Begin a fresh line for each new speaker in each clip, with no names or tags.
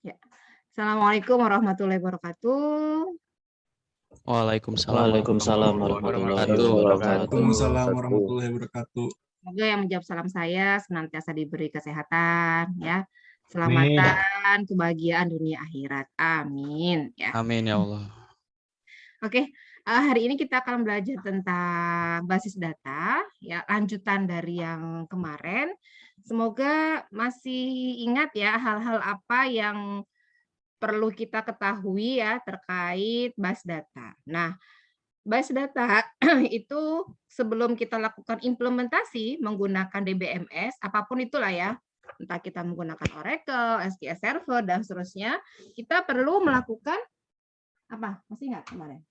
Ya. Assalamualaikum warahmatullahi wabarakatuh.
Waalaikumsalam
Waalaikumsalam warahmatullahi wabarakatuh.
Waalaikumsalam warahmatullahi wabarakatuh.
Semoga yang menjawab salam saya senantiasa diberi kesehatan, ya, keselamatan, kebahagiaan dunia akhirat. Amin. Ya.
Amin ya Allah.
Oke, hari ini kita akan belajar tentang basis data, ya, lanjutan dari yang kemarin. Semoga masih ingat ya hal-hal apa yang perlu kita ketahui ya terkait basis data. Nah, basis data itu sebelum kita lakukan implementasi menggunakan DBMS, apapun itulah ya, entah kita menggunakan Oracle, SQL Server, dan seterusnya, kita perlu melakukan apa? Masih ingat kemarin?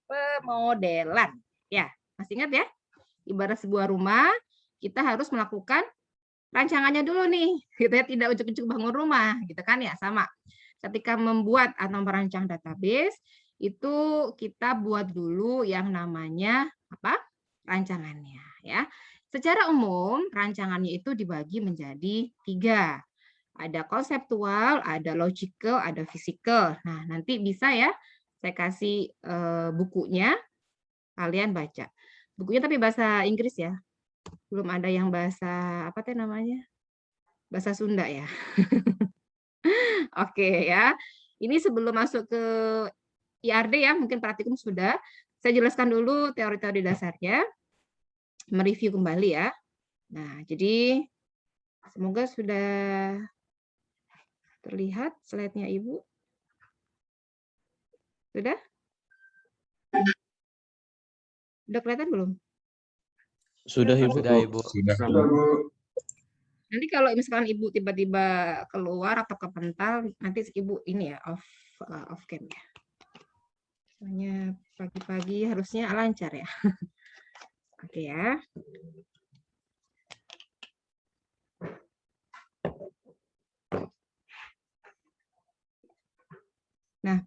Pemodelan. Ya, masih ingat ya? Ibarat sebuah rumah, kita harus melakukan rancangannya dulu nih, gitu ya, tidak ujuk-ujuk bangun rumah, gitu kan ya, sama. Ketika membuat atau merancang database, itu kita buat dulu yang namanya apa? Rancangannya, ya. Secara umum, rancangannya itu dibagi menjadi 3. Ada konseptual, ada logical, ada physical. Nah, nanti bisa ya, saya kasih bukunya, kalian baca. Bukunya tapi bahasa Inggris ya. Belum ada yang bahasa apa teh namanya? Bahasa Sunda ya. Oke ya. Ini sebelum masuk ke IRD ya, mungkin praktikum sudah. Saya jelaskan dulu teori-teori dasarnya. Mereview kembali ya. Nah, jadi semoga sudah terlihat slide-nya Ibu. Sudah? Sudah kelihatan belum?
Sudah Ibu.
Sudah Ibu.
Nanti kalau misalkan Ibu tiba-tiba keluar atau kepental, nanti Ibu ini ya off cam ya. Soalnya pagi-pagi harusnya lancar ya. Oke ya. Nah,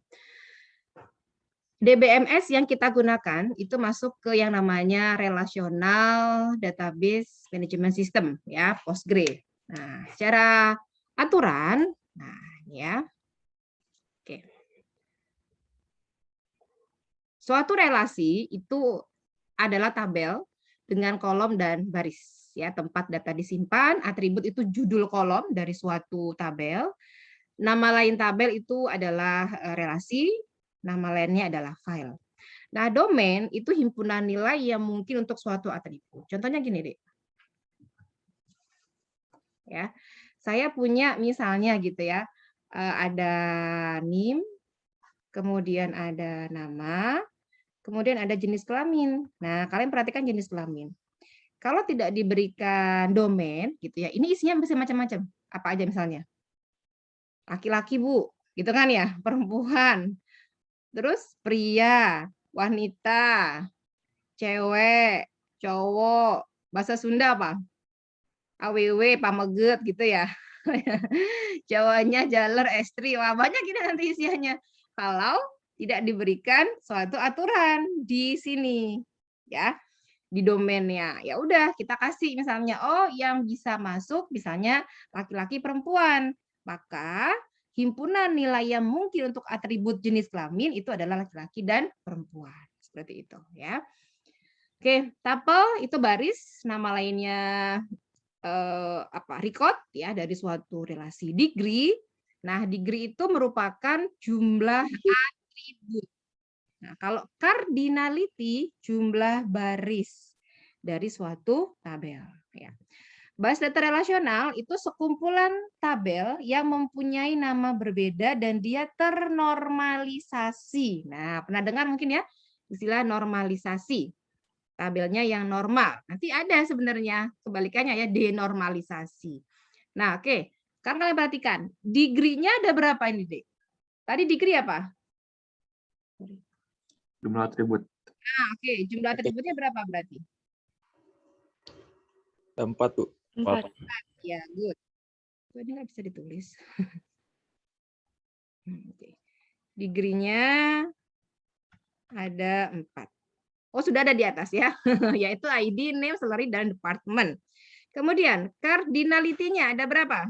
DBMS yang kita gunakan itu masuk ke yang namanya Relational Database Management System ya, Postgre. Nah, secara aturan, nah ya. Oke. Suatu relasi itu adalah tabel dengan kolom dan baris ya, tempat data disimpan, atribut itu judul kolom dari suatu tabel. Nama lain tabel itu adalah relasi, nama lainnya adalah file. Nah, domain itu himpunan nilai yang mungkin untuk suatu atribut. Contohnya gini, Dek. Ya. Saya punya misalnya gitu ya, ada NIM, kemudian ada nama, kemudian ada jenis kelamin. Nah, kalian perhatikan jenis kelamin. Kalau tidak diberikan domain gitu ya, ini isinya bisa macam-macam. Apa aja misalnya? Laki-laki, Bu, gitu kan ya, perempuan. Terus pria, wanita, cewek, cowok, bahasa Sunda apa? AWW, pameget gitu ya. Cowoknya jaler, estri, wah banyak ini nanti isiannya. Kalau tidak diberikan suatu aturan di sini, ya, di domainnya. Ya udah, kita kasih misalnya, oh yang bisa masuk misalnya laki-laki, perempuan. Maka himpunan nilai yang mungkin untuk atribut jenis kelamin itu adalah laki-laki dan perempuan. Seperti itu ya. Oke, tapel itu baris, nama lainnya record ya dari suatu relasi. Degree, nah degree itu merupakan jumlah atribut. Nah, kalau cardinality jumlah baris dari suatu tabel ya. Basis data relasional itu sekumpulan tabel yang mempunyai nama berbeda dan dia ternormalisasi. Nah, pernah dengar mungkin ya istilah normalisasi. Tabelnya yang normal. Nanti ada sebenarnya kebalikannya ya, denormalisasi. Nah, oke. Sekarang kalian perhatikan, degree-nya ada berapa ini, Dek? Tadi degree apa?
Jumlah atribut.
Nah, oke. Jumlah atributnya berapa berarti?
4, Bu.
4. Ya, good. Ini nggak bisa ditulis. Oke. Degree-nya ada 4. Oh, sudah ada di atas ya, yaitu ID, name, salary, dan department. Kemudian, cardinality-nya ada berapa?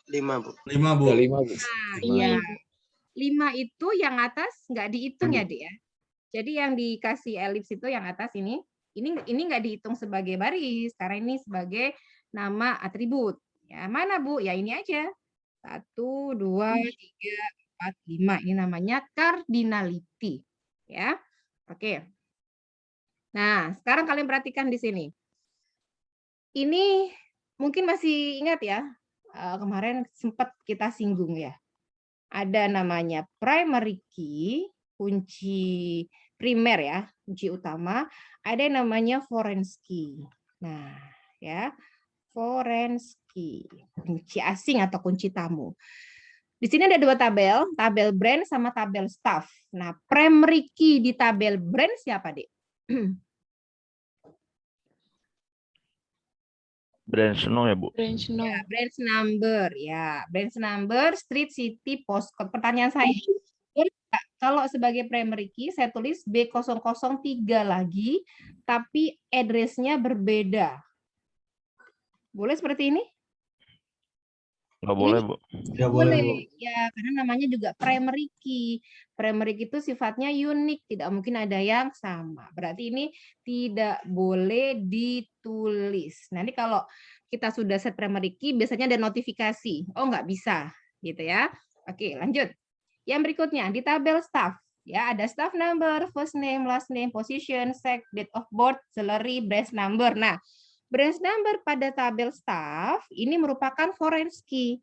5, Bu.
5, Bu.
Ada 5, Bu.
Nah,
Lima.
iya. 5 itu yang atas nggak dihitung ya, Dek ya. Jadi yang dikasih elips itu yang atas ini nggak dihitung sebagai baris karena ini sebagai nama atribut. Ya, mana Bu? Ya ini aja. 1, 2, 3, 4, 5. Ini namanya cardinality. Ya. Oke. Nah, sekarang kalian perhatikan di sini. Ini mungkin masih ingat ya, kemarin sempat kita singgung ya. Ada namanya primary key, kunci primer ya, kunci utama. Ada yang namanya foreign key. Nah, ya, foreign key, kunci asing atau kunci tamu. Di sini ada 2 tabel, tabel brand sama tabel staff. Nah, primary key di tabel brand siapa, Dek?
Branch no ya, Bu?
Branch no.
Ya, branch number ya, branch number, street, city, postcode. Pertanyaan saya, kalau sebagai primary key saya tulis B003 lagi, tapi address-nya berbeda. Boleh seperti ini?
Nggak boleh, Bu.
Nggak boleh, Bu.
Ya, karena namanya juga primary key. Primary key itu sifatnya unik, tidak mungkin ada yang sama. Berarti ini tidak boleh ditulis. Nanti kalau kita sudah set primary key, biasanya ada notifikasi. Oh, nggak bisa, gitu ya. Oke, lanjut. Yang berikutnya di tabel staff. Ya, ada staff number, first name, last name, position, sex, date of birth, salary, branch number. Nah, branch number pada tabel staff ini merupakan foreign key,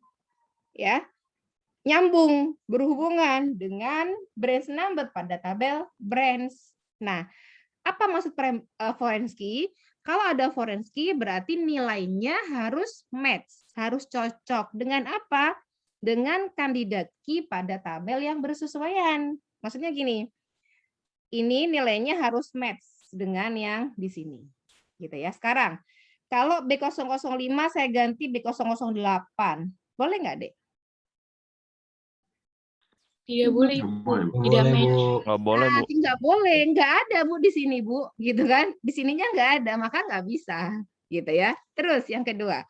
ya, nyambung, berhubungan dengan branch number pada tabel branch. Nah, apa maksud foreign key? Kalau ada foreign key berarti nilainya harus match, harus cocok dengan apa? Dengan kandidat key pada tabel yang bersesuaian. Maksudnya gini, ini nilainya harus match dengan yang di sini, gitu ya. Sekarang kalau B005 saya ganti B008. Boleh nggak, Dek?
Tidak boleh,
Boleh, Bu.
tidak
Boleh,
match.
Bu.
Nggak boleh, Bu.
Nggak boleh, nggak ada Bu di sini, Bu. Gitu kan? Di sininya nggak ada, maka nggak bisa. Gitu ya. Terus yang kedua,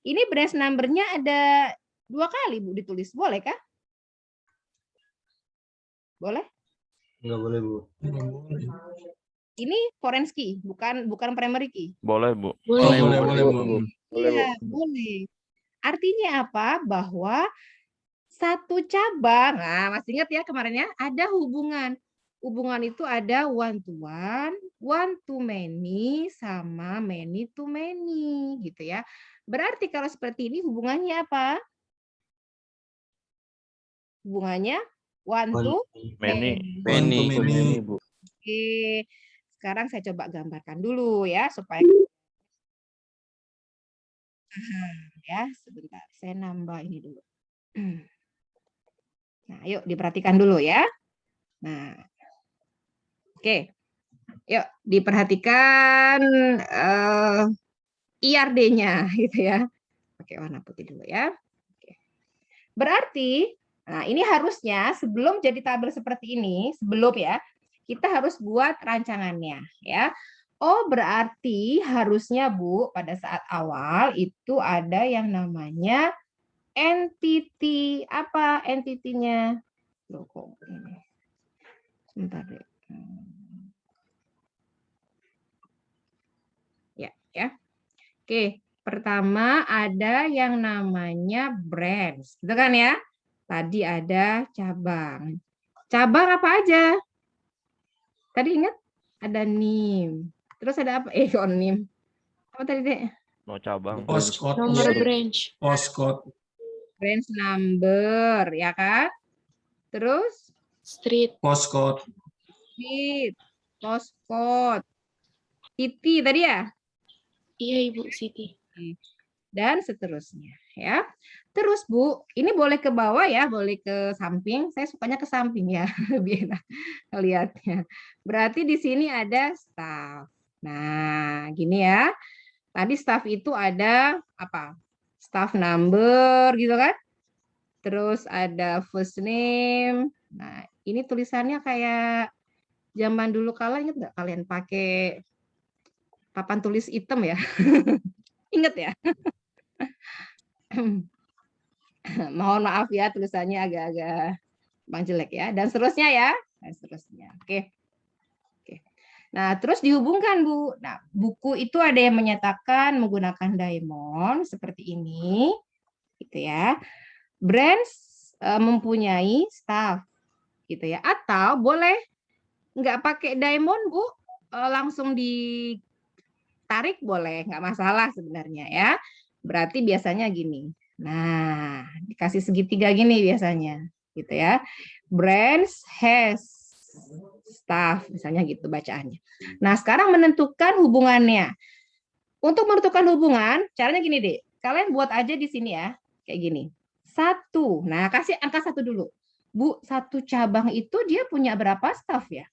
ini branch number-nya ada 2 kali, Bu, ditulis. Boleh kah? Boleh?
Nggak boleh, Bu.
Nggak boleh.
Ini foreign key, bukan primary key.
Boleh, Bu.
Oh,
Boleh.
boleh, boleh, Bu.
Boleh, Bu.
Iya, boleh. Artinya apa? Bahwa satu cabang, nah masih ingat ya kemarin ya, ada hubungan. Hubungan itu ada one to many, sama many to many, gitu ya. Berarti kalau seperti ini hubungannya apa? Hubungannya one to
Many.
Many.
One to many.
Bu.
Oke, sekarang saya coba gambarkan dulu ya supaya paham ya. Sebentar, saya nambah ini dulu. Nah, yuk diperhatikan dulu ya. Nah, oke, yuk diperhatikan IRD-nya gitu ya. Pakai warna putih dulu ya. Oke. Berarti, nah ini harusnya sebelum jadi tabel seperti ini, sebelum ya, kita harus buat rancangannya ya. Oh, berarti harusnya Bu pada saat awal itu ada yang namanya entity. Apa entity-nya? Loh, kok ini? Sebentar deh. Ya. Oke, pertama ada yang namanya branch, gitu kan ya? Tadi ada cabang. Cabang apa aja? Tadi ingat? Ada NIM. Terus ada apa? NIM. Apa tadi, Dek?
No cabang.
Postcode.
Nomor branch.
Postcode.
Branch number, ya kan? Terus
Street.
Postcode.
street, postcode, city tadi ya?
Iya, Ibu Siti.
Dan seterusnya ya. Terus Bu, ini boleh ke bawah ya, boleh ke samping. Saya sukanya ke samping ya, lebih enak lihatnya. Berarti di sini ada staff. Nah, gini ya. Tadi staff itu ada apa? Staff number gitu kan? Terus ada first name. Nah, ini tulisannya kayak zaman dulu kala, ingat nggak kalian pakai papan tulis hitam ya? Ingat ya? Mohon maaf ya tulisannya agak-agak Bang jelek ya. Dan seterusnya ya. Dan seterusnya. Oke. Oke. Nah, terus dihubungkan, Bu. Nah, buku itu ada yang menyatakan menggunakan diamond seperti ini. Gitu ya. Brands mempunyai staff. Gitu ya. Atau boleh nggak pakai diamond, Bu. Langsung ditarik boleh, nggak masalah sebenarnya ya. Berarti biasanya gini. Nah, dikasih segitiga gini biasanya, gitu ya. Brands has staff, misalnya gitu bacaannya. Nah, sekarang menentukan hubungannya. Untuk menentukan hubungan, caranya gini deh. Kalian buat aja di sini ya, kayak gini. 1. Nah, kasih angka 1 dulu. Bu, 1 cabang itu dia punya berapa staff ya?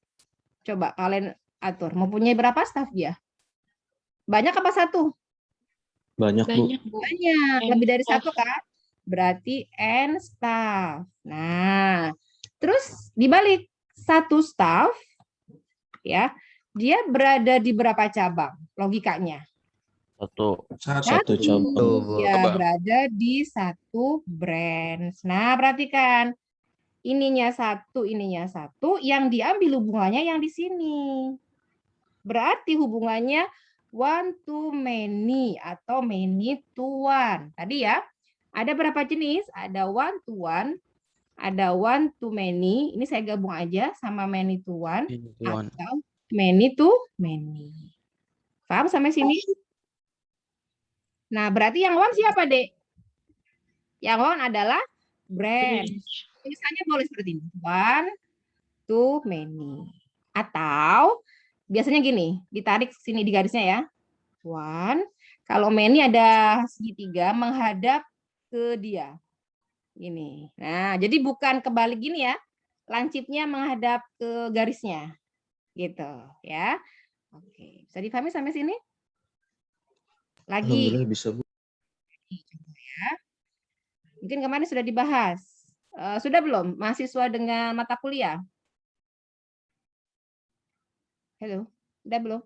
Coba kalian atur, mempunyai berapa staff dia? Banyak apa 1?
Banyak, Bu.
Banyak, Bu.
Banyak,
N
lebih dari
staff.
1 kan? Berarti N staff. Nah, terus dibalik 1 staff ya, dia berada di berapa cabang? Logikanya.
1.
1 cabang.
Ya, berada di 1 brand. Nah, perhatikan. Ininya 1, ininya 1, yang diambil hubungannya yang di sini. Berarti hubungannya one to many atau many to one. Tadi ya, ada berapa jenis? Ada one to one, ada one to many. Ini saya gabung aja sama many to one atau many to many. Paham sampai sini? Nah, berarti yang one siapa, Dek? Yang one adalah brand. Tulisannya boleh seperti ini. One to many. Atau biasanya gini, ditarik sini di garisnya ya. One. Kalau many ada segitiga menghadap ke dia. Ini. Nah, jadi bukan kebalik gini ya. Lancipnya menghadap ke garisnya. Gitu ya. Oke, bisa dipahami sampai sini? Lagi.
Alhamdulillah bisa, Bu.
Ya. Mungkin kemarin sudah dibahas. Sudah belum mahasiswa dengan mata kuliah? Halo, sudah belum?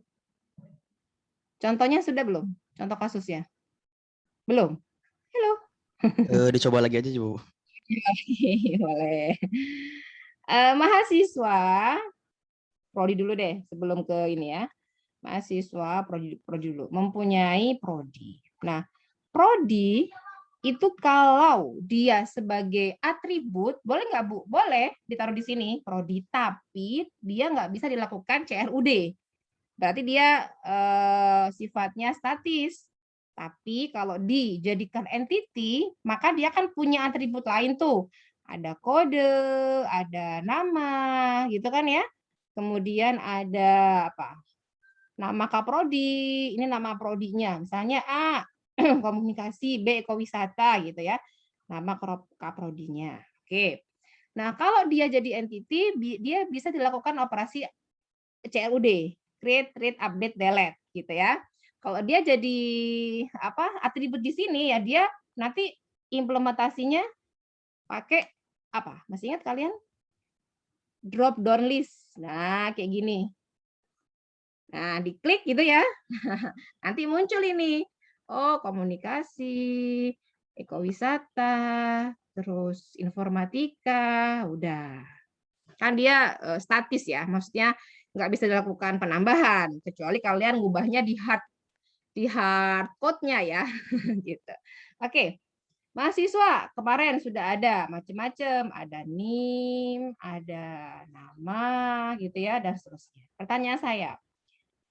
Contohnya sudah belum? Contoh kasusnya? Belum? Halo?
Dicoba lagi aja, Bu.
Boleh. Mahasiswa, prodi dulu deh sebelum ke ini ya. Mahasiswa, prodi dulu. Mempunyai prodi. Nah, prodi itu kalau dia sebagai atribut, boleh nggak, Bu? Boleh ditaruh di sini, prodi. Tapi dia nggak bisa dilakukan CRUD. Berarti dia sifatnya statis. Tapi kalau dijadikan entity, maka dia kan punya atribut lain tuh. Ada kode, ada nama, gitu kan ya. Kemudian ada apa? Nama kaprodi, ini nama prodinya. Misalnya A, komunikasi, B, ekowisata gitu ya. Nama kaprodinya. Oke. Nah, kalau dia jadi entity, dia bisa dilakukan operasi CRUD, create, read, update, delete gitu ya. Kalau dia jadi apa? Atribut di sini ya dia nanti implementasinya pakai apa? Masih ingat kalian? Drop down list. Nah, kayak gini. Nah, diklik gitu ya. Nanti muncul ini. Oh, komunikasi, ekowisata, terus informatika, udah. Kan dia statis ya, maksudnya nggak bisa dilakukan penambahan, kecuali kalian ngubahnya di hard code-nya ya. gitu. Oke. Mahasiswa kemarin sudah ada macam-macam, ada NIM, ada nama gitu ya dan seterusnya. Pertanyaan saya,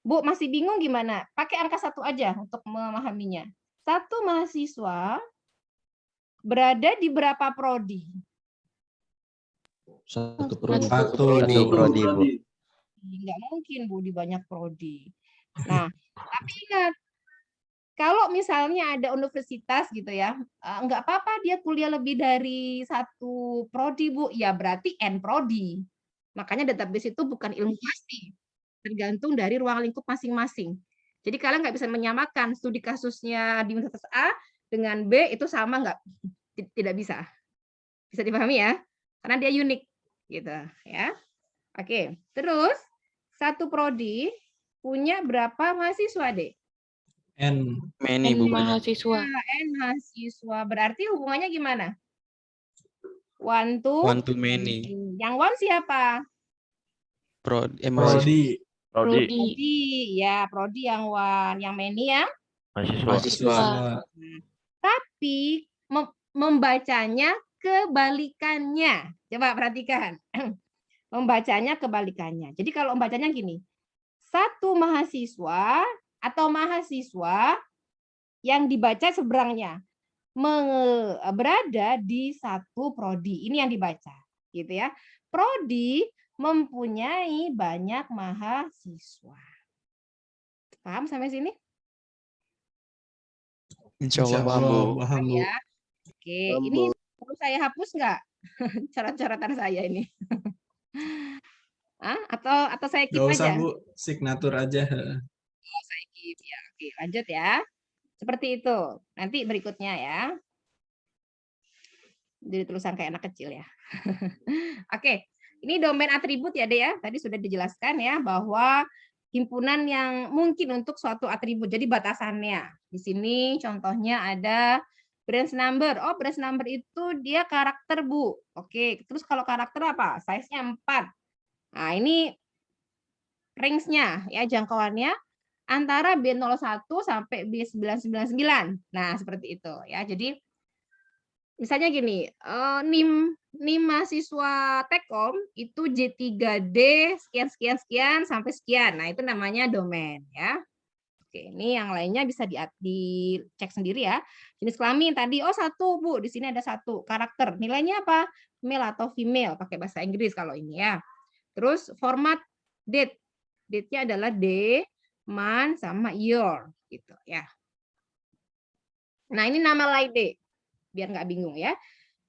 Bu, masih bingung gimana? Pakai angka 1 aja untuk memahaminya. 1 mahasiswa berada di berapa prodi?
1 prodi.
1
prodi, Bu.
Nggak mungkin, Bu, di banyak prodi. Nah, tapi ingat, kalau misalnya ada universitas gitu ya, nggak apa-apa dia kuliah lebih dari 1 prodi, Bu. Ya berarti N prodi. Makanya database itu bukan ilmu pasti. Tergantung dari ruang lingkup masing-masing. Jadi kalian nggak bisa menyamakan studi kasusnya di Universitas A dengan B itu sama nggak? Tidak bisa. Bisa dipahami ya? Karena dia unik gitu ya. Oke, terus 1 prodi punya berapa mahasiswa, Dek?
N.
Many,
N
Bu. Banyak.
mahasiswa.
N mahasiswa. Berarti hubungannya gimana? One to
One to many.
Yang one siapa?
Mahasiswa.
Prodi.
Prodi.
Prodi, ya, prodi yang one, yang many ya.
Mahasiswa.
Mahasiswa.
Tapi membacanya kebalikannya. Coba perhatikan. Membacanya kebalikannya. Jadi kalau membacanya gini. Satu mahasiswa atau mahasiswa yang dibaca seberangnya berada di satu prodi. Ini yang dibaca, gitu ya. Prodi mempunyai banyak mahasiswa. Paham sampai sini?
Insya Allah paham, Bu.
Paham, Bu.
Ya. Oke, ini perlu saya hapus nggak coret-coretan saya ini? Atau saya keep
Gak usah,
aja?
Bu. Signatur aja.
Oh, saya keep ya. Oke, lanjut ya. Seperti itu. Nanti berikutnya ya. Jadi tulisan kayak anak kecil ya. Oke, ini domain atribut ya, Dek ya. Tadi sudah dijelaskan ya bahwa himpunan yang mungkin untuk suatu atribut. Jadi batasannya. Di sini contohnya ada branch number. Oh, branch number itu dia karakter, Bu. Oke, terus kalau karakter apa? Size-nya 4. Nah, ini range-nya ya, jangkauannya antara B01 sampai B999. Nah, seperti itu ya. Jadi misalnya gini, NIM mahasiswa Tekom itu J3D sekian sampai sekian. Nah, itu namanya domain ya. Oke, ini yang lainnya bisa dicek sendiri ya. Jenis kelamin tadi, oh 1 Bu, di sini ada 1. Karakter, nilainya apa? Male atau female, pakai bahasa Inggris kalau ini ya. Terus format date, date-nya adalah day, month, sama year gitu ya. Nah, ini nama lain deh, biar nggak bingung ya.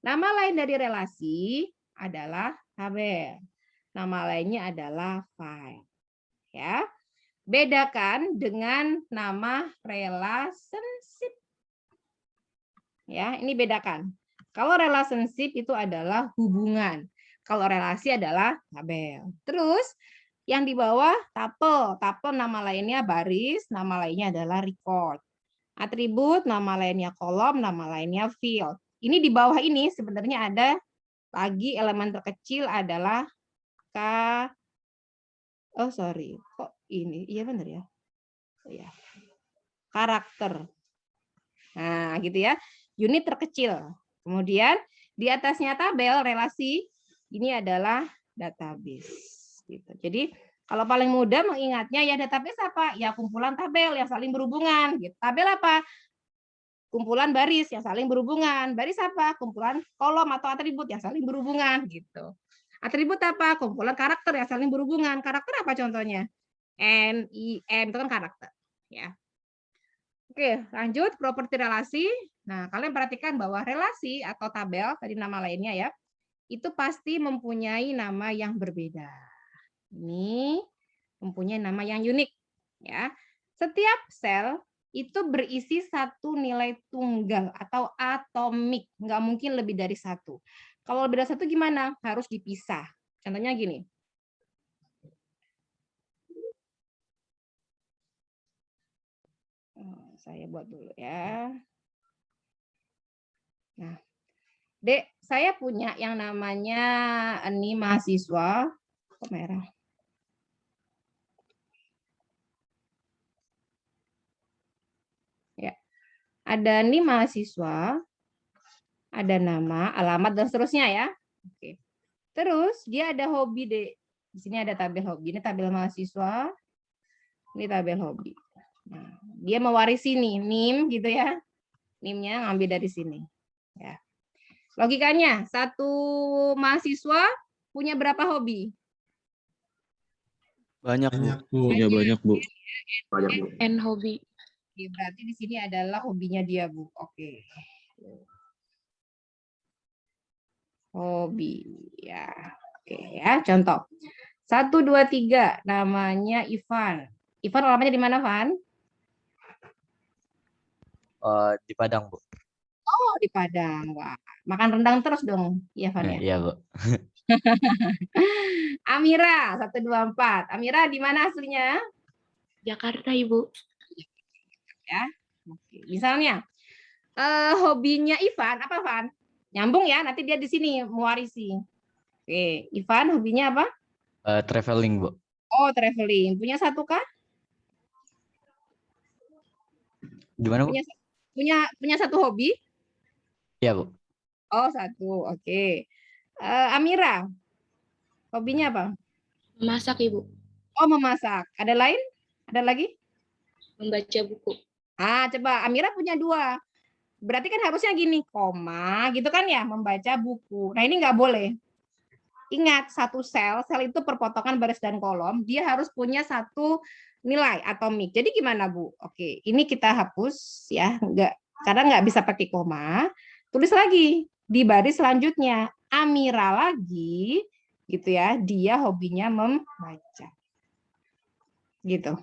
Nama lain dari relasi adalah tabel. Nama lainnya adalah file. Ya. Bedakan dengan nama relationship. Ya, ini bedakan. Kalau relationship itu adalah hubungan. Kalau relasi adalah tabel. Terus yang di bawah tapel. Tapel nama lainnya baris, nama lainnya adalah record. Atribut nama lainnya kolom, nama lainnya field. Ini di bawah ini sebenarnya ada lagi elemen terkecil adalah oh sorry, kok ini? Iya benar ya? Oh, ya. Karakter. Nah, gitu ya. Unit terkecil. Kemudian di atasnya tabel relasi, ini adalah database. Gitu. Jadi kalau paling mudah mengingatnya ya database apa? Ya kumpulan tabel yang saling berhubungan. Gitu. Tabel apa? Kumpulan baris yang saling berhubungan. Baris apa? Kumpulan kolom atau atribut yang saling berhubungan. Gitu. Atribut apa? Kumpulan karakter yang saling berhubungan. Karakter apa contohnya? N, I, M itu kan karakter. Ya. Oke, lanjut properti relasi. Nah, kalian perhatikan bahwa relasi atau tabel, tadi nama lainnya ya, itu pasti mempunyai nama yang berbeda. Ini mempunyai nama yang unik. Ya. Setiap sel itu berisi satu nilai tunggal atau atomik. Nggak mungkin lebih dari satu. Kalau lebih dari satu gimana? Harus dipisah. Contohnya gini. Saya buat dulu ya. Nah, Dek, saya punya yang namanya ini mahasiswa. Kok merah? Ya. Ada nih mahasiswa, ada nama, alamat, dan seterusnya ya. Oke. Terus dia ada hobi, Dek. Di sini ada tabel hobi. Ini tabel mahasiswa. Ini tabel hobi. Nah, dia mewarisi nih NIM gitu ya. NIM-nya ngambil dari sini. Ya. Logikanya, satu mahasiswa punya berapa hobi?
Banyak, Bu.
Banyak, Bu.
Iya banyak, Bu.
N hobi.
Oke, berarti di sini adalah hobinya dia, Bu. Oke. Hobi. Ya. Oke ya, contoh. 1, 2, 3. Namanya Ivan. Ivan alamatnya di mana, Van?
Di Padang, Bu.
Oh, di Padang. Wah, makan rendang terus dong, ya, Van ya?
Iya, Bu.
Amira, 1, 2, 4. Amira di mana aslinya?
Jakarta, Ibu.
Ya. Oke. Misalnya, hobinya Ivan, apa, Van? Nyambung ya, nanti dia di sini mewarisi. Oke, Ivan hobinya apa?
Traveling, Bu.
Oh, traveling. Punya satu kah?
Gimana, Bu?
Punya satu hobi?
Iya, Bu.
Oh, satu. Oke. Amira, hobinya apa?
Memasak, Ibu.
Oh, memasak. Ada lain? Ada lagi?
Membaca buku.
Coba Amira punya 2. Berarti kan harusnya gini, koma, gitu kan ya, membaca buku. Nah, ini nggak boleh. Ingat, satu sel itu perpotongan baris dan kolom, dia harus punya satu nilai atomik. Jadi gimana, Bu? Oke, ini kita hapus ya, karena nggak bisa pakai koma. Tulis lagi di baris selanjutnya, Amira lagi, gitu ya, dia hobinya membaca. Gitu.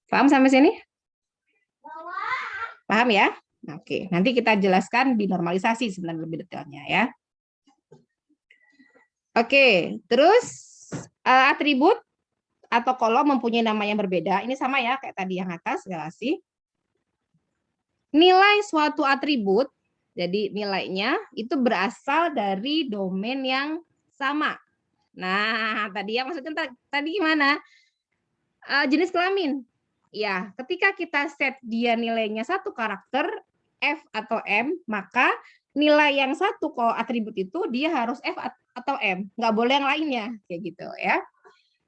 Paham sampai sini? Paham ya? Oke, nanti kita jelaskan di normalisasi sebenarnya lebih detailnya ya. Oke, terus atribut atau kolom mempunyai nama yang berbeda. Ini sama ya kayak tadi yang atas, relasi. Nilai suatu atribut, jadi nilainya itu berasal dari domain yang sama. Nah, tadi ya maksudnya tadi gimana? Jenis kelamin. Ya, ketika kita set dia nilainya 1 karakter, F atau M, maka nilai yang 1 atribut itu dia harus F atau M, nggak boleh yang lainnya, kayak gitu ya.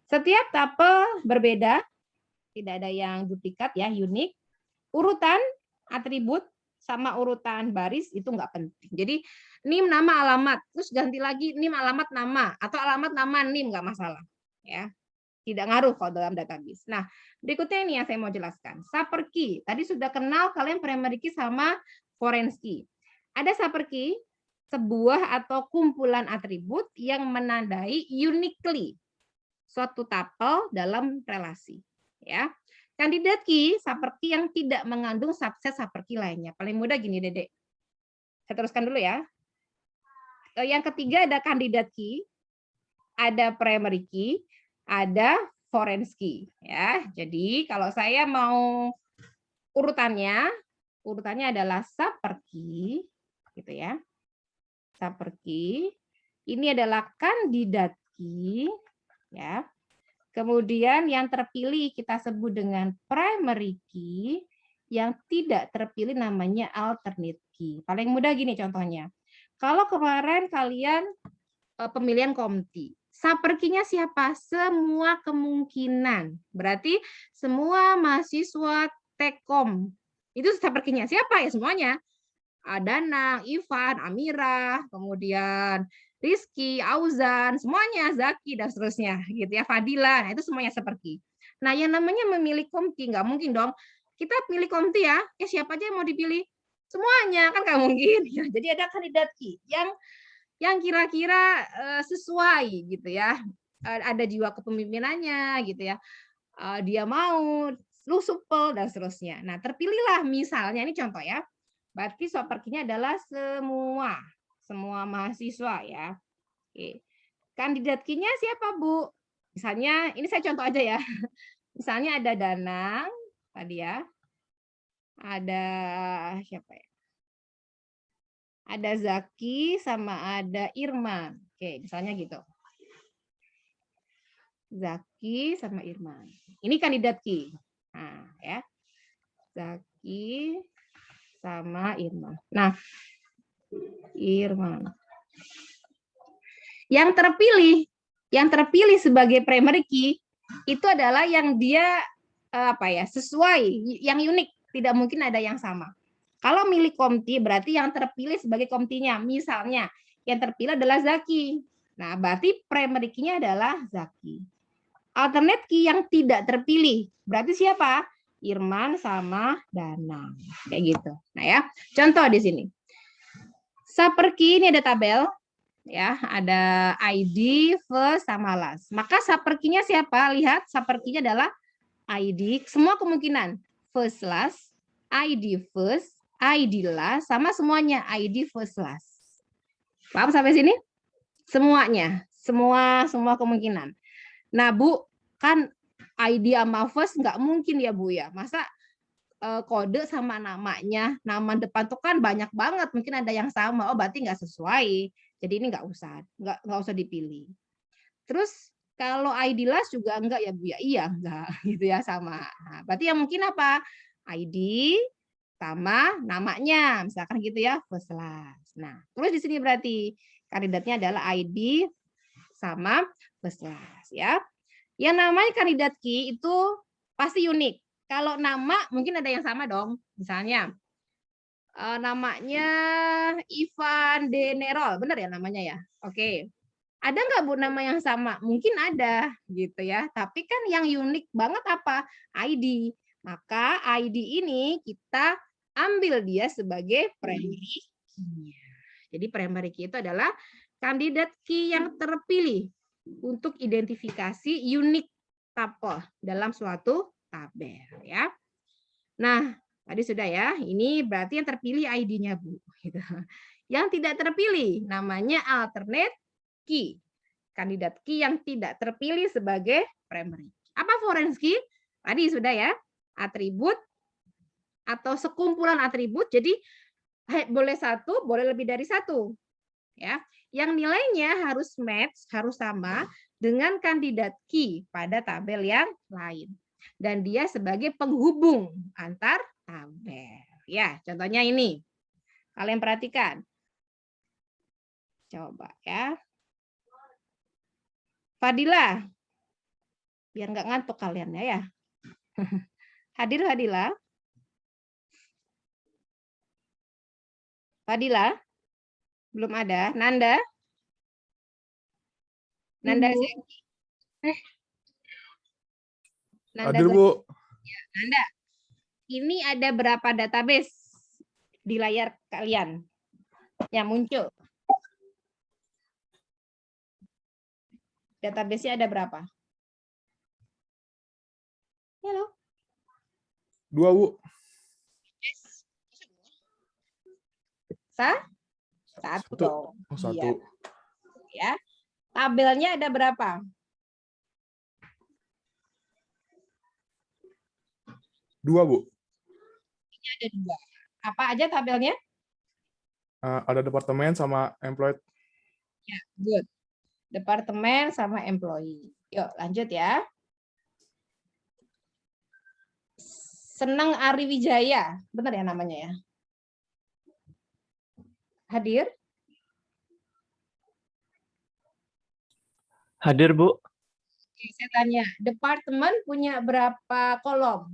Setiap tapel berbeda, tidak ada yang duplikat ya, unik. Urutan atribut sama urutan baris itu nggak penting. Jadi NIM nama alamat, terus ganti lagi NIM alamat nama atau alamat nama NIM nggak masalah ya. Tidak ngaruh kalau dalam database. Nah, berikutnya ini yang saya mau jelaskan. Saper key. Tadi sudah kenal kalian primary key sama foreign key. Ada saper key, sebuah atau kumpulan atribut yang menandai uniquely suatu tapel dalam relasi. Ya. Kandidat key, saper key yang tidak mengandung subset saper key lainnya. Paling mudah gini, Dedek. Saya teruskan dulu ya. Yang ketiga ada kandidat key, ada primary key, ada foreign key ya. Jadi kalau saya mau urutannya adalah saper key gitu ya. Saper key ini adalah kandidat key ya. Kemudian yang terpilih kita sebut dengan primary key, yang tidak terpilih namanya alternate key. Paling mudah gini contohnya. Kalau kemarin kalian pemilihan komti, saper key-nya siapa? Semua kemungkinan. Berarti semua mahasiswa Tekom. Itu saper key-nya siapa ya semuanya? Danang, Ivan, Amira, kemudian Rizky, Auzan, semuanya, Zaki dan seterusnya gitu ya, Fadila. Nah, itu semuanya saper key. Nah, yang namanya memilih komti nggak mungkin dong. Kita pilih komti ya, siapa aja yang mau dipilih? Semuanya kan nggak mungkin ya. Jadi ada kandidat key yang kira-kira sesuai gitu ya, ada jiwa kepemimpinannya gitu ya, dia mau lu supel dan seterusnya. Nah, terpilihlah misalnya ini contoh ya, berarti saper key-nya adalah semua mahasiswa ya. Oke. Kandidat key-nya siapa, Bu? Misalnya ini saya contoh aja ya. Misalnya ada Danang tadi ya, ada siapa ya? Ada Zaki sama ada Irman. Oke, misalnya gitu. Zaki sama Irman. Ini kandidat key. Nah, ya. Zaki sama Irman. Nah, Irman. Yang terpilih sebagai primary key itu adalah yang dia sesuai, yang unik, tidak mungkin ada yang sama. Kalau milih komti berarti yang terpilih sebagai komtinya. Misalnya yang terpilih adalah Zaki. Nah, berarti primary key-nya adalah Zaki. Alternate key yang tidak terpilih berarti siapa? Irman sama Danang. Kayak gitu. Nah ya, contoh di sini. Saper key ini ada tabel ya, ada ID, first sama last. Maka saper key-nya siapa? Lihat, saper key-nya adalah ID, semua kemungkinan. First last, ID first, ID last, sama semuanya ID first last. Paham sampai sini? Semuanya, semua kemungkinan. Nah, Bu, kan ID sama first nggak mungkin ya, Bu ya. Masa kode sama namanya. Nama depan tuh kan banyak banget, mungkin ada yang sama. Oh, berarti nggak sesuai. Jadi ini nggak usah dipilih. Terus kalau ID last juga enggak ya Bu ya? Iya, enggak gitu ya, sama. Nah, berarti yang mungkin apa? ID sama namanya, misalkan gitu ya, first last. Nah, terus di sini berarti kandidatnya adalah ID sama first last ya. Yang namanya kandidat key itu pasti unik. Kalau nama mungkin ada yang sama dong. Misalnya namanya Ivan De Nerol, benar ya namanya ya? Oke. Ada nggak Bu nama yang sama? Mungkin ada gitu ya. Tapi kan yang unik banget apa? ID. Maka ID ini kita ambil dia sebagai primary key. Jadi primary key itu adalah kandidat key yang terpilih untuk identifikasi unik tuple dalam suatu tabel ya. Nah, tadi sudah ya. Ini berarti yang terpilih ID-nya Bu. Gitu. Yang tidak terpilih namanya alternate key. Kandidat key yang tidak terpilih sebagai primary. Apa foreign key? Tadi sudah ya. Atribut atau sekumpulan atribut. Jadi boleh satu, boleh lebih dari satu. Ya. Yang nilainya harus match, harus sama dengan kandidat key pada tabel yang lain. Dan dia sebagai penghubung antar tabel. Ya, contohnya ini. Kalian perhatikan. Coba ya. Fadila. Biar nggak ngantuk kalian ya. Hadir Fadila. Fadila. Belum ada. Nanda. Nanda.
Hadir, Bu.
Ya, Nanda. Ini ada berapa database di layar kalian yang muncul? Database-nya ada berapa? Halo.
2, Bu.
Satu.
Oh, 1.
Iya. Ya. Tabelnya ada berapa?
2, Bu.
Ini ada 2. Apa aja tabelnya?
Ada departemen sama employee.
Ya, good. Departemen sama employee. Yuk, lanjut ya. Senang Ari Wijaya. Benar ya namanya ya? Hadir?
Hadir, Bu.
Oke, saya tanya, departemen punya berapa kolom?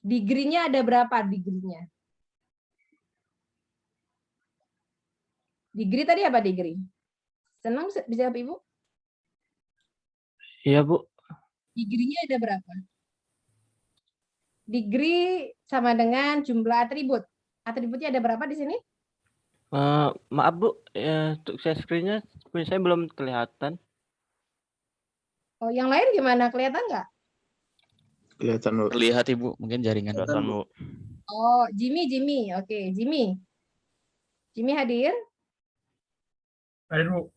Degree-nya ada berapa degree-nya? Degree tadi apa degree? Senang bisa jawab Ibu?
Iya, Bu.
Degree-nya ada berapa? Degree sama dengan jumlah atribut. Atributnya ada berapa di sini?
Maaf, Bu. Untuk share screen-nya punya saya belum kelihatan.
Oh, yang lain gimana? Kelihatan nggak?
Kelihatan, Bu.
Terlihat Ibu, mungkin jaringan.
Kelihatan, Bu.
Oh, Jimmy. Oke, Jimmy. Jimmy hadir?
Hadir, Bu.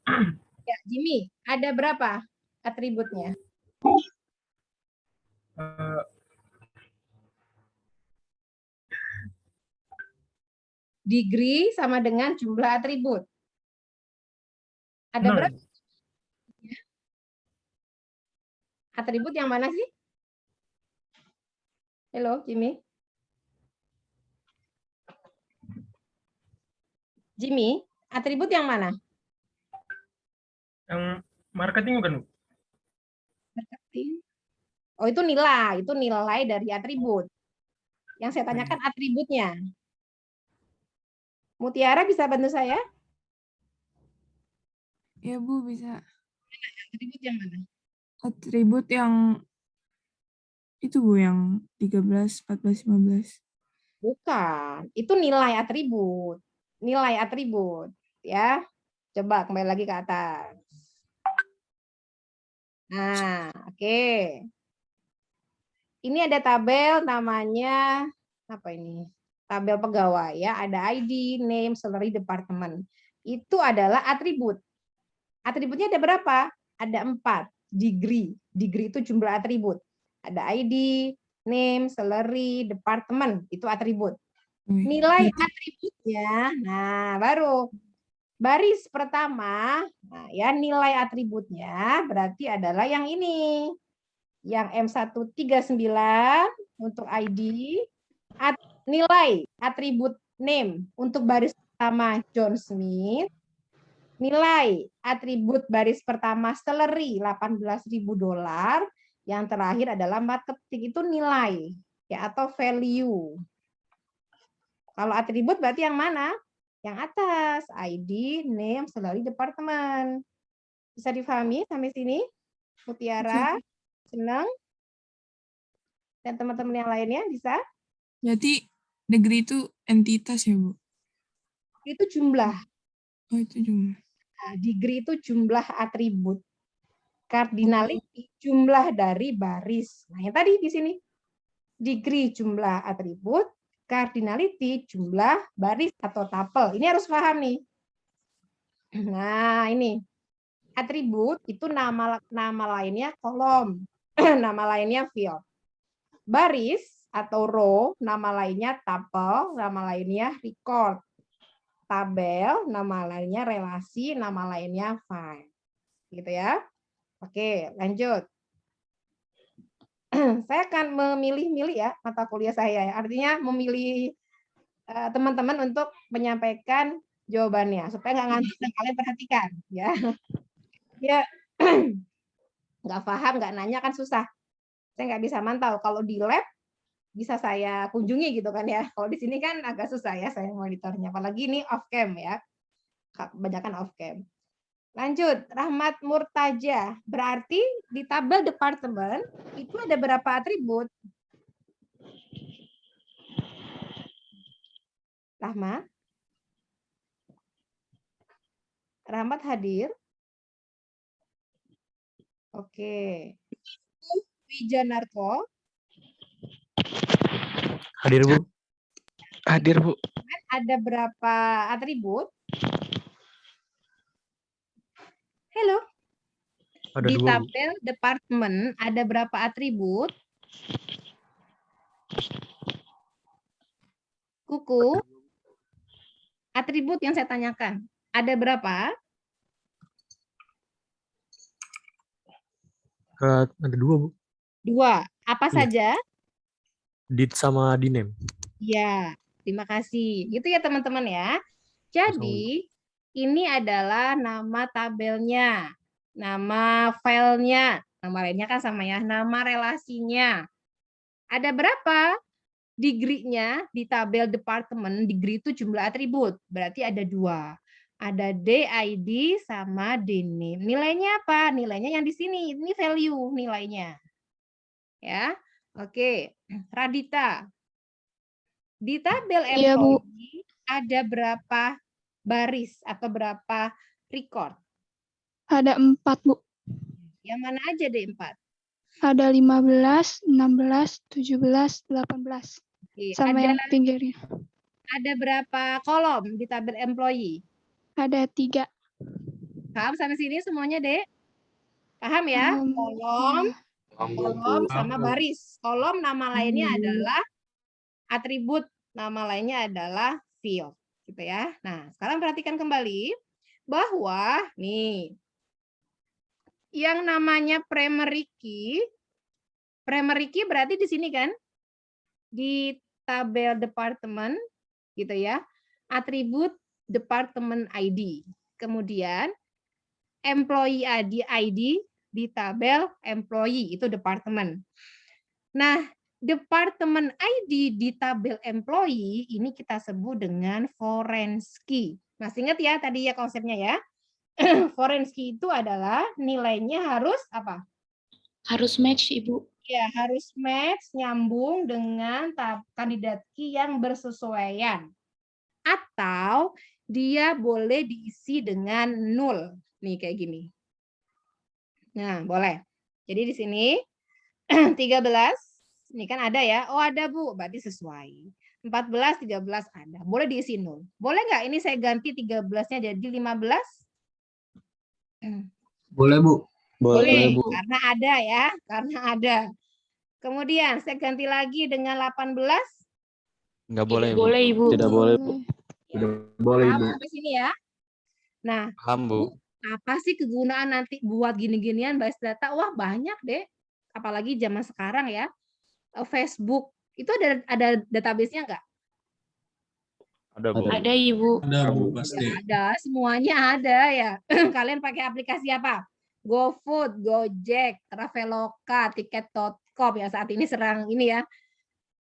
Ya, Jimmy, ada berapa atributnya? Degree sama dengan jumlah atribut. Ada berapa? Atribut yang mana sih? Halo, Jimmy. Jimmy, atribut yang mana?
Yang marketing bukan, Bu?
Marketing. Oh, itu nilai dari atribut. Yang saya tanyakan atributnya. Mutiara bisa bantu saya?
Ya, Bu, bisa.
Atribut yang mana?
Atribut yang itu, Bu, yang 13, 14, 15.
Bukan, itu nilai atribut. Nilai atribut, ya. Coba kembali lagi ke atas. Nah, oke. Ini ada tabel namanya apa ini? Tabel pegawai ya, ada ID, name, salary, department. Itu adalah atribut. Atributnya ada berapa? Ada 4. Degree. Degree itu jumlah atribut. Ada ID, name, salary, department, itu atribut.
Wih,
Nilai
berarti
atributnya, nah baru baris pertama, nah ya nilai atributnya berarti adalah yang ini. Yang M139 untuk ID, nilai atribut name untuk baris pertama John Smith, nilai atribut baris pertama salary $18.000, yang terakhir adalah marketing, itu nilai ya atau value. Kalau atribut berarti yang mana? Yang atas, ID, name, salary, department. Bisa difahami sampai sini? Mutiara, senang? Dan teman-teman yang lainnya bisa?
berarti degree itu entitas ya, Bu?
Itu jumlah.
Oh, itu jumlah.
Nah, degree itu jumlah atribut. Cardinality jumlah dari baris. Nah, yang tadi di sini. Degree jumlah atribut, cardinality jumlah baris atau tuple. Ini harus paham nih. Nah, ini. Atribut itu nama lainnya kolom, nama lainnya field. Baris atau row, nama lainnya tuple, nama lainnya record. Tabel, nama lainnya relasi, nama lainnya file. Gitu ya. Oke, lanjut. Saya akan memilih-milih ya mata kuliah saya. Artinya memilih teman-teman untuk menyampaikan jawabannya supaya nggak ngantuk dan kalian perhatikan ya. Ya nggak paham, nggak nanya kan susah. Saya nggak bisa mantau. Kalau di lab bisa saya kunjungi gitu kan ya. Kalau di sini kan agak susah ya saya monitornya. Apalagi ini off cam ya. Kebanyakan off cam. Lanjut, Rahmat Murtaja. Berarti di tabel departemen itu ada berapa atribut? Rahmat? Rahmat hadir? Oke. Wijanarko?
Hadir, Bu.
Hadir, Bu.
Ada berapa atribut? Halo.
Ada
Di
2, Bu.
tabel departemen ada berapa atribut? Kuku. Atribut yang saya tanyakan. Ada berapa?
Ada 2, Bu.
2. Apa
Iya.
saja?
Dit sama diname.
Ya, terima kasih. Gitu ya teman-teman ya. Jadi, ini adalah nama tabelnya, nama filenya, nama lainnya kan sama ya, nama relasinya. Ada berapa degree-nya di tabel departemen? Degree itu jumlah atribut, berarti ada 2. Ada DID sama DNAME. Nilainya apa? Nilainya yang di sini, ini value nilainya. Ya, oke. Radita, di tabel
Iya, Bu.
employee ada berapa baris atau berapa record?
Ada 4, Bu.
Yang mana aja deh 4?
Ada 15, 16, 17, 18.
Oke,
Sama yang pinggirnya.
ada berapa kolom di tabel employee?
Ada 3.
Paham sampai sini semuanya, Dek? Paham ya? Kolom sama baris. Kolom nama lainnya adalah atribut, nama lainnya adalah field, gitu ya. Nah, sekarang perhatikan kembali bahwa nih yang namanya primary key berarti di sini kan di tabel departemen gitu ya. Atribut department ID. Kemudian employee ID di tabel employee itu departemen. Nah, departemen ID di tabel employee ini kita sebut dengan foreign key. Masih ingat ya tadi ya konsepnya ya? Foreign key itu adalah nilainya harus apa?
Harus match, Ibu.
Ya, harus match, nyambung dengan kandidat key yang bersesuaian. Atau dia boleh diisi dengan 0. Nih kayak gini. Nah, boleh. Jadi di sini 13 ini kan ada ya. Oh, ada, Bu. Berarti sesuai. 14, 13 ada. Boleh diisi 0. Boleh nggak ini saya ganti 13-nya jadi 15?
Boleh, Bu.
Boleh, Bu. Karena ada ya. Karena ada. Kemudian saya ganti lagi dengan 18.
Nggak boleh, Bu.
Boleh, Ibu.
Tidak boleh, Bu. Tidak boleh,
Paham
Ibu.
sampai sini ya. Nah,
Paham, Bu.
apa sih kegunaan nanti buat gini-ginian basis data? Wah, banyak deh. Apalagi zaman sekarang ya. Facebook itu ada database-nya nggak?
Ada, Bu.
Ada, Ibu.
Ada, Bu,
Ya,
pasti.
ada, semuanya ada ya. Kalian pakai aplikasi apa? GoFood, Gojek, Traveloka, Tiket.com ya saat ini serang ini ya.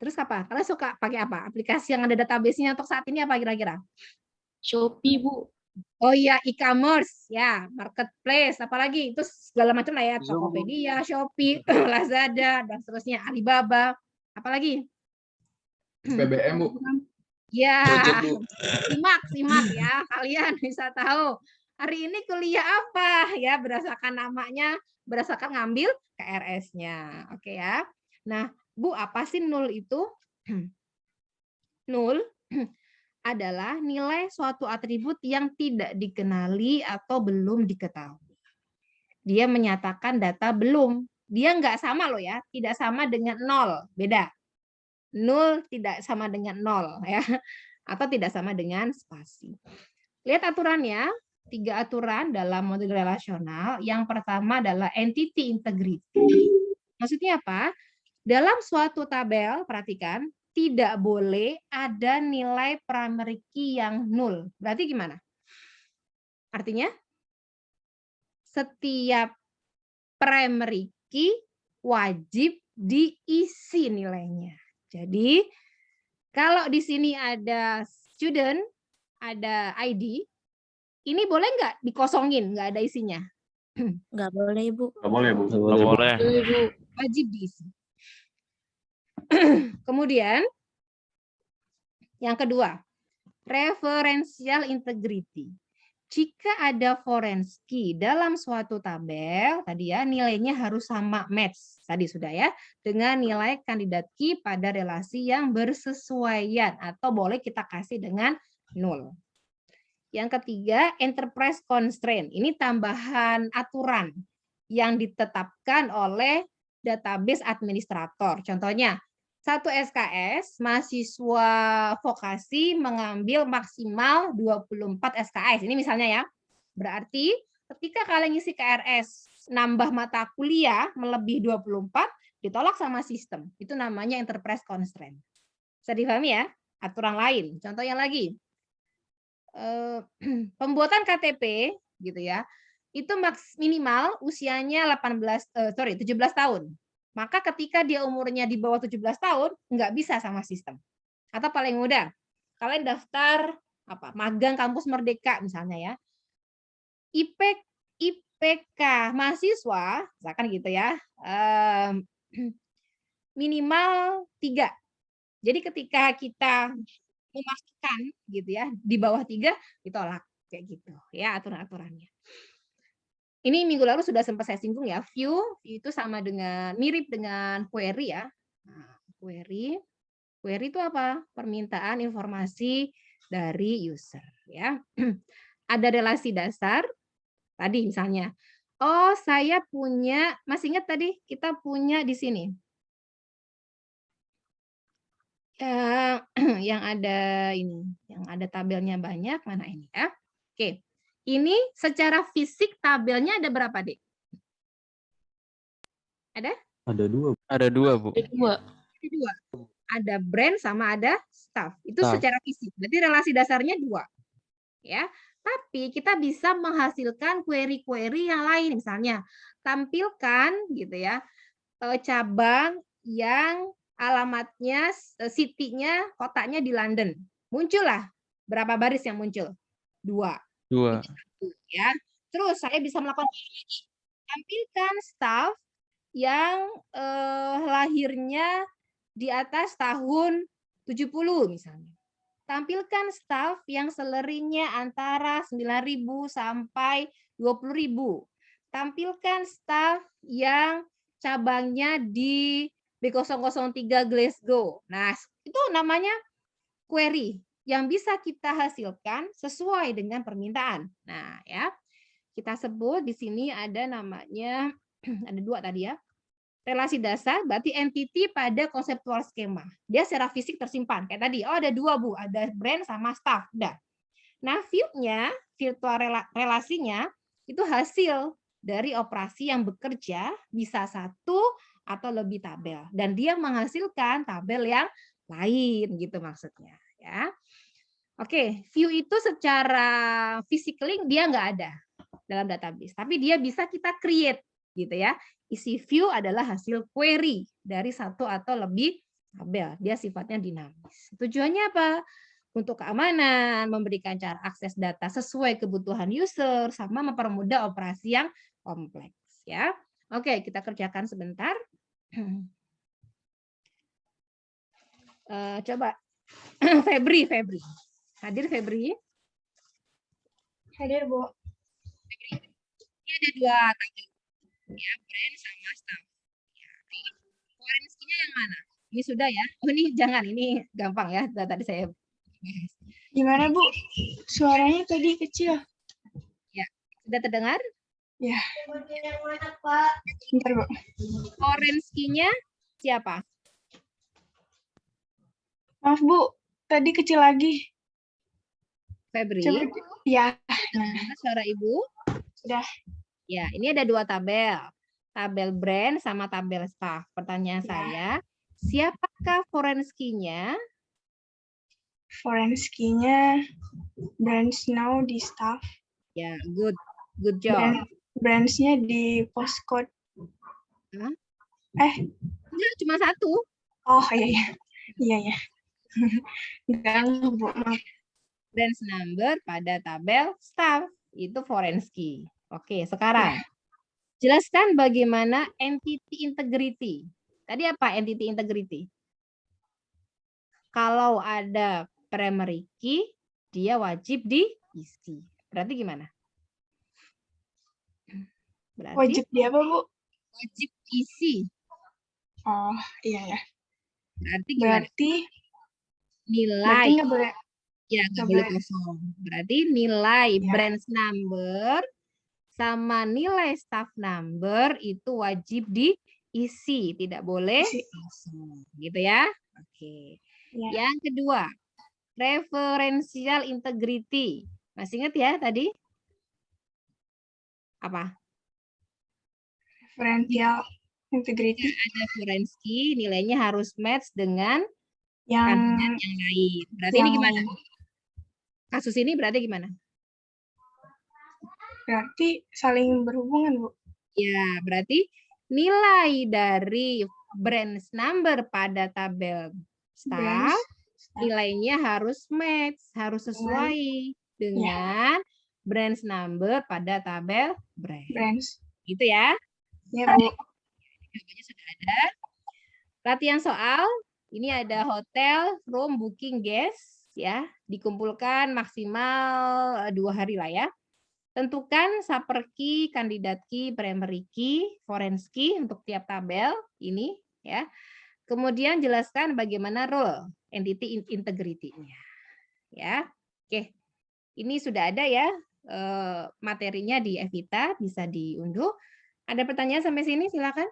Terus apa? Kalian suka pakai apa? Aplikasi yang ada database-nya untuk saat ini apa kira-kira?
Shopee, Bu.
Oh iya, e-commerce ya, marketplace, apalagi itu segala macam lah ya, Tokopedia, Shopee, Lazada dan seterusnya, Alibaba, apalagi?
PBM, Bu.
Ya,
Gojek, Bu.
simak ya, kalian bisa tahu hari ini kuliah apa ya berdasarkan namanya, berdasarkan ngambil KRS-nya, oke ya. Nah, Bu, apa sih nul itu? Nul adalah nilai suatu atribut yang tidak dikenali atau belum diketahui. Dia menyatakan data belum. Dia nggak sama loh ya, tidak sama dengan nol, beda. Nol tidak sama dengan nol ya, atau tidak sama dengan spasi. Lihat aturannya, 3 aturan dalam model relasional. Yang pertama adalah entity integrity. Maksudnya apa? Dalam suatu tabel, perhatikan, tidak boleh ada nilai primary key yang nol. Berarti gimana? Artinya, setiap primary key wajib diisi nilainya. Jadi, kalau di sini ada student, ada ID, ini boleh nggak dikosongin, nggak ada isinya?
Nggak boleh, Bu.
Nggak boleh, Bu.
Nggak boleh.
Boleh, Bu.
Wajib diisi. Kemudian, yang kedua, referential integrity. Jika ada foreign key dalam suatu tabel, tadi ya nilainya harus sama match, tadi sudah ya, dengan nilai kandidat key pada relasi yang bersesuaian atau boleh kita kasih dengan 0. Yang ketiga, enterprise constraint. Ini tambahan aturan yang ditetapkan oleh database administrator. Contohnya, satu SKS, mahasiswa vokasi mengambil maksimal 24 SKS. Ini misalnya ya. Berarti ketika kalian ngisi KRS nambah mata kuliah melebihi 24, ditolak sama sistem. Itu namanya enterprise constraint. Bisa dipahami ya? Aturan lain. Contohnya lagi. Pembuatan KTP gitu ya. Itu minimal usianya 17 tahun. Maka ketika dia umurnya di bawah 17 tahun, nggak bisa sama sistem. Atau paling mudah, kalian daftar magang kampus Merdeka misalnya ya. IPK mahasiswa, misalkan gitu ya, minimal 3. Jadi ketika kita memasukkan gitu ya, di bawah 3 ditolak kayak gitu ya aturan-aturannya. Ini minggu lalu sudah sempat saya singgung ya, view itu sama dengan mirip dengan query ya. Nah, query itu apa? Permintaan informasi dari user ya. Ada relasi dasar tadi misalnya. Oh, saya punya, masih ingat tadi kita punya di sini. Yang ada ini, yang ada tabelnya banyak, mana ini ya? Oke. Ini secara fisik tabelnya ada berapa, Dek? Ada?
Ada 2.
Ada 2, Bu.
Ada 2.
Ada 2. Ada brand sama ada staff. Itu
Staff.
secara fisik. Berarti relasi dasarnya 2. Ya. Tapi kita bisa menghasilkan query-query yang lain, misalnya tampilkan gitu ya, cabang yang alamatnya, city-nya, kotanya di London. Muncullah berapa baris yang muncul? 2.
2.
Ya. Terus saya bisa melakukan lagi. Tampilkan staff yang lahirnya di atas tahun 70 misalnya. Tampilkan staff yang salary-nya antara 9.000 sampai 20.000. Tampilkan staff yang cabangnya di B003 Glasgow. Nah, itu namanya query yang bisa kita hasilkan sesuai dengan permintaan. Nah, ya. Kita sebut di sini ada namanya ada 2 tadi ya. relasi dasar berarti entity pada konseptual skema. Dia secara fisik tersimpan. Kayak tadi, oh ada dua Bu, ada brand sama staff. Udah. Nah, view-nya, virtual relasinya, itu hasil dari operasi yang bekerja bisa satu atau lebih tabel. Dan dia menghasilkan tabel yang lain, gitu maksudnya. Ya. Oke, view itu secara physically dia nggak ada dalam database. Tapi dia bisa kita create, gitu ya. Isi view adalah hasil query dari satu atau lebih tabel. Dia sifatnya dinamis. Tujuannya apa? Untuk keamanan, memberikan cara akses data sesuai kebutuhan user, sama mempermudah operasi yang kompleks. Ya, oke, kita kerjakan sebentar. Coba Febri. Hadir Febri?
Hadir, Bu.
Ini ada dua tabel. Ya, brand sama staff. Ya, foreign skill-nya yang mana? Ini sudah ya. Oh, ini jangan, ini gampang ya. Tadi saya bahas.
Gimana, Bu? Suaranya tadi kecil.
Ya, sudah terdengar?
Ya. Bentar, Bu.
Foreign skill-nya siapa?
Maaf, Bu. Tadi kecil lagi.
Febri.
Coba. Ya.
Nah, suara Ibu?
Sudah.
Ya, ini ada dua tabel. Tabel brand sama tabel staff. Pertanyaan saya, siapakah foreign skill-nya?
Foreign skill-nya brands now di staff.
Ya, good job.
Brands-nya di postcode.
Hah?
Enggak,
cuma satu.
Oh, iya. Iya. Enggak, Bu. Maaf.
Branch number pada tabel staff. Itu foreign skill. Oke, sekarang jelaskan bagaimana entity integrity. Tadi apa entity integrity? Kalau ada primary key, dia wajib diisi. Berarti gimana? Berarti
Wajib di apa, Bu?
wajib isi.
Oh, iya ya.
Berarti gimana? Nilai.
Nggak boleh.
Ya, nggak boleh kosong. Berarti nilai branch number sama nilai staff number itu wajib diisi, tidak boleh kosong. Gitu ya. Oke.
Ya.
Yang kedua, referential integrity. Masih ingat ya tadi? Apa?
Referential integrity.
Ada foreign key, nilainya harus match dengan
yang
lain. Berarti ini gimana? Kasus ini berarti gimana?
Berarti saling berhubungan, Bu.
Ya, berarti nilai dari branch number pada tabel staff, nilainya harus match, harus sesuai dengan branch number pada tabel branch. Gitu ya?
Ya, Bu.
Jawabannya sudah ada. Latihan soal, ini ada hotel, room, booking, guest, ya, dikumpulkan maksimal 2 hari lah ya. Tentukan supper key, kandidat key, primary key, foreign key untuk tiap tabel ini, ya. Kemudian jelaskan bagaimana role entity integrity-nya, ya. Oke, ini sudah ada ya materinya di Evita, bisa diunduh. Ada pertanyaan sampai sini, silakan.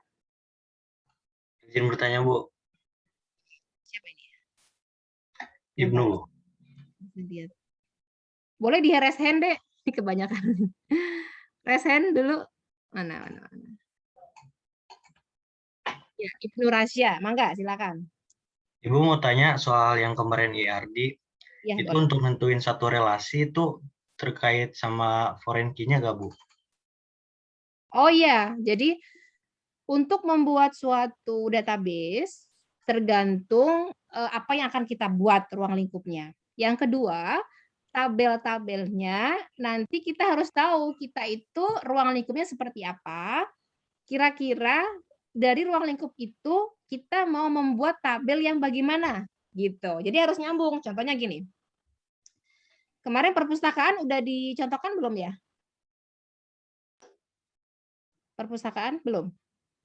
Izin bertanya, Bu.
Siapa ini?
Ibnu.
Boleh di raise hand deh, kebanyakan. Raise hand dulu. Mana. Ya, Ibnu Rasya, mangga silakan.
Ibu mau tanya soal yang kemarin IRD.
Ya,
itu
boleh.
untuk nentuin satu relasi itu terkait sama foreign key-nya nggak, Bu?
Oh iya, jadi untuk membuat suatu database tergantung apa yang akan kita buat ruang lingkupnya. Yang kedua, tabel-tabelnya nanti kita harus tahu kita itu ruang lingkupnya seperti apa. Kira-kira dari ruang lingkup itu kita mau membuat tabel yang bagaimana gitu. Jadi harus nyambung. Contohnya gini. Kemarin perpustakaan udah dicontohkan belum ya? Perpustakaan belum?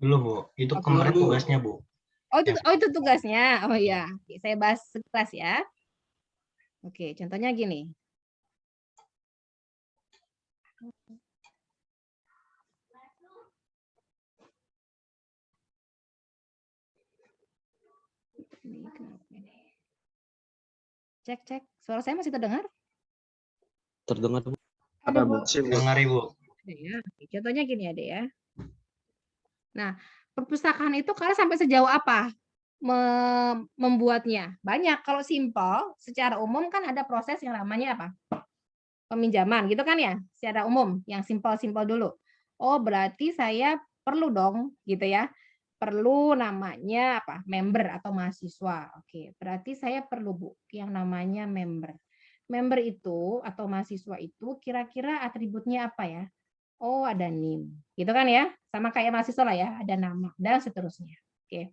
Belum, Bu. Itu kemarin tugasnya, Bu.
Oh itu tugasnya. Oh iya, saya bahas sekelas ya. Oke, contohnya gini. Cek. Suara saya masih terdengar?
Terdengar, Bu.
Ada, Bu.
Dengar Ibu.
Ada ya. Contohnya gini ada ya. Nah, perpustakaan itu kalian sampai sejauh apa membuatnya? Banyak. Kalau simpel, secara umum kan ada proses yang namanya apa? Peminjaman, gitu kan ya? Secara umum, yang simpel-simpel dulu. Oh, berarti saya perlu dong, gitu ya. Perlu namanya apa? Member atau mahasiswa. Oke, berarti saya perlu, Bu, yang namanya member. Member itu atau mahasiswa itu kira-kira atributnya apa ya? Oh, ada NIM. Gitu kan ya? Sama kayak mahasiswa lah ya, ada nama dan seterusnya. Oke.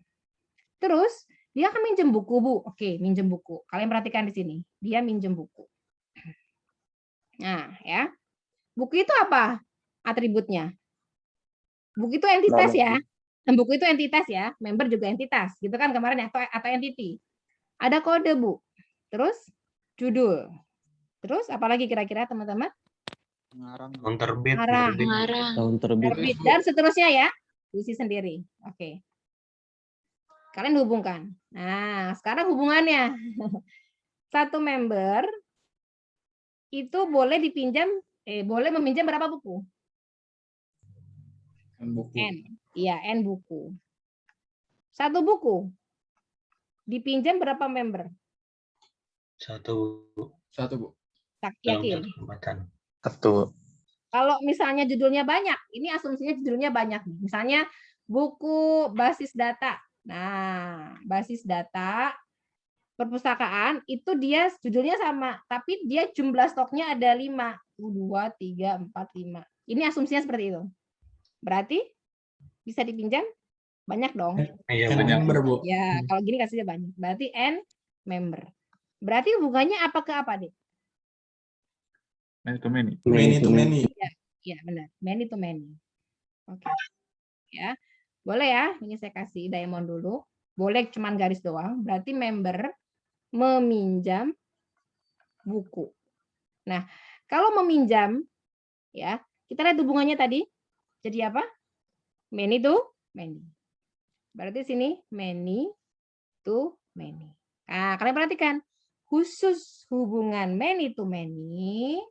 Terus dia akan minjem buku, Bu. Oke, minjem buku. Kalian perhatikan di sini. Dia minjem buku. Nah, ya. Buku itu apa atributnya? Buku itu entitas ya. Buku itu entitas ya. Member juga entitas. Gitu kan kemarin ya, atau entity. Ada kode, Bu. Terus judul. Terus apalagi kira-kira teman-teman?
Tahun terbit.
Tahun terbit.
Dan seterusnya ya. Isi sendiri. Oke. Kalian hubungkan. Nah, sekarang hubungannya. Satu member itu boleh dipinjam, boleh meminjam berapa buku? N. Iya, N buku. Satu buku. Dipinjam berapa member?
Satu, Bu. Dalam
Yakin?
satu kesempatan.
Satu.
Kalau misalnya judulnya banyak, ini asumsinya judulnya banyak. Misalnya buku basis data. Nah, basis data perpustakaan itu dia judulnya sama, tapi dia jumlah stoknya ada 5. 2, 3, 4, 5. Ini asumsinya seperti itu. Berarti bisa dipinjam banyak dong.
Iya,
N
banyak.
member, Bu.
Ya, kalau gini kasihnya banyak. Berarti N member. Berarti hubungannya apa ke apa, Dik?
Many to many.
Iya, benar. Many to many. Oke. Ya. Boleh ya, ini saya kasih diamond dulu. Boleh cuman garis doang. Berarti member meminjam buku. Nah, kalau meminjam ya, kita lihat hubungannya tadi. Jadi apa? Many to many. Berarti sini many to many. Nah, kalian perhatikan. Khusus hubungan many to many,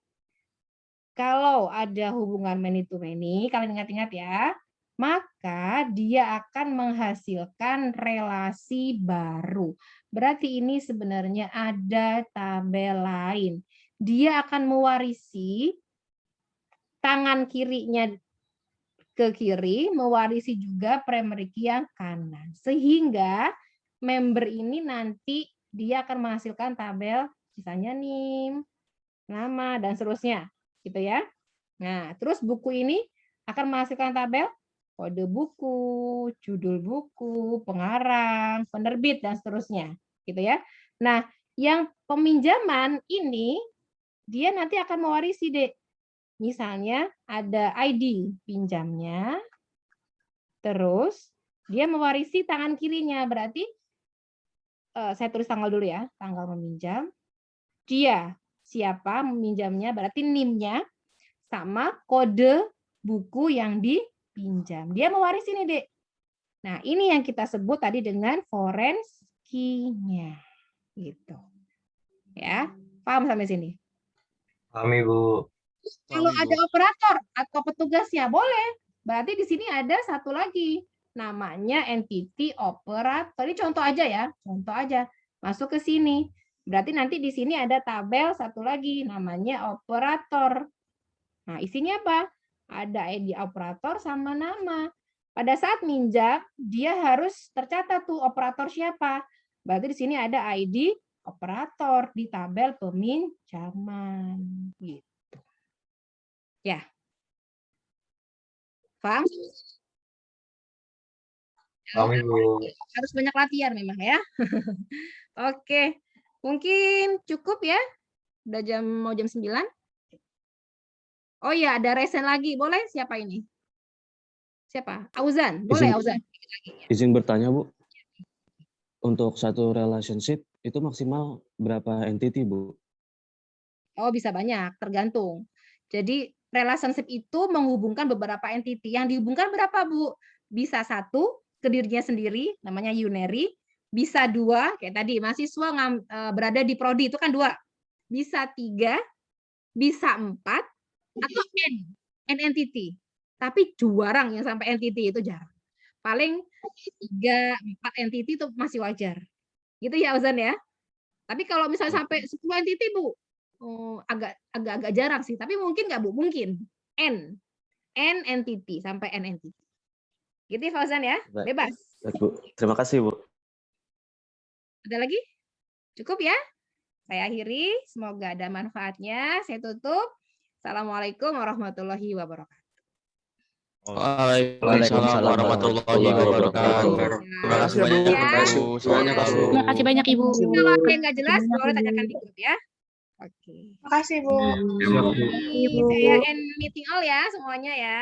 kalau ada hubungan many to many, kalian ingat-ingat ya, maka dia akan menghasilkan relasi baru. Berarti ini sebenarnya ada tabel lain. Dia akan mewarisi tangan kirinya ke kiri, mewarisi juga primary key yang kanan. Sehingga member ini nanti dia akan menghasilkan tabel misalnya NIM, nama, dan seterusnya. Gitu ya. Nah, terus buku ini akan menghasilkan tabel kode buku, judul buku, pengarang, penerbit, dan seterusnya. Gitu ya. Nah, yang peminjaman ini, dia nanti akan mewarisi, Dek. Misalnya ada ID pinjamnya, terus dia mewarisi tangan kirinya, berarti saya tulis tanggal dulu ya, tanggal meminjam. Dia siapa meminjamnya, berarti NIM-nya sama kode buku yang dipinjam. Dia mewarisi nih, Dek. Nah, ini yang kita sebut tadi dengan foreign key-nya. Gitu. Ya, paham sampai sini?
Paham, Ibu.
Kalau ada operator atau petugasnya boleh. Berarti di sini ada satu lagi. Namanya entity operator. Ini contoh aja ya, contoh aja. Masuk ke sini. Berarti nanti di sini ada tabel satu lagi namanya operator. Nah, isinya apa? Ada ID operator sama nama. Pada saat minjam, dia harus tercatat tuh operator siapa. Berarti di sini ada ID operator di tabel peminjaman. Gitu. Ya. Paham?
Paham, Ibu.
Harus banyak latihan memang ya. Oke. Mungkin cukup ya. Udah mau jam 9. Oh iya, ada resen lagi. Boleh siapa ini? Siapa? Auzan. Boleh Auzan.
Izin bertanya, Bu. Untuk satu relationship itu maksimal berapa entity, Bu?
Oh, bisa banyak, tergantung. Jadi relationship itu menghubungkan beberapa entity. Yang dihubungkan berapa, Bu? Bisa satu ke dirinya sendiri, namanya unary. bisa 2, kayak tadi mahasiswa berada di prodi itu kan 2. Bisa 3, bisa 4, atau n entity. Tapi jarang yang sampai entity itu jarang. Paling 3, 4 entity itu masih wajar. Gitu ya Ozan ya. Tapi kalau misalnya sampai 10 entity Bu, agak jarang sih. Tapi mungkin nggak Bu? Mungkin. N entity sampai n entity. Gitu ya Fauzan ya.
Baik.
Bebas.
Baik, Bu. Terima kasih, Bu.
Ada lagi? Cukup ya? Saya akhiri. Semoga ada manfaatnya. Saya tutup. Assalamualaikum warahmatullahi wabarakatuh.
Waalaikumsalam warahmatullahi wabarakatuh. Terima kasih banyak
Bu.
ya Bu. Semuanya Bu.
Terima kasih banyak Ibu.
Kalau ada yang nggak jelas, boleh tanyakan di grup ya. Oke.
Makasih, Bu.
Saya end meeting all ya semuanya ya.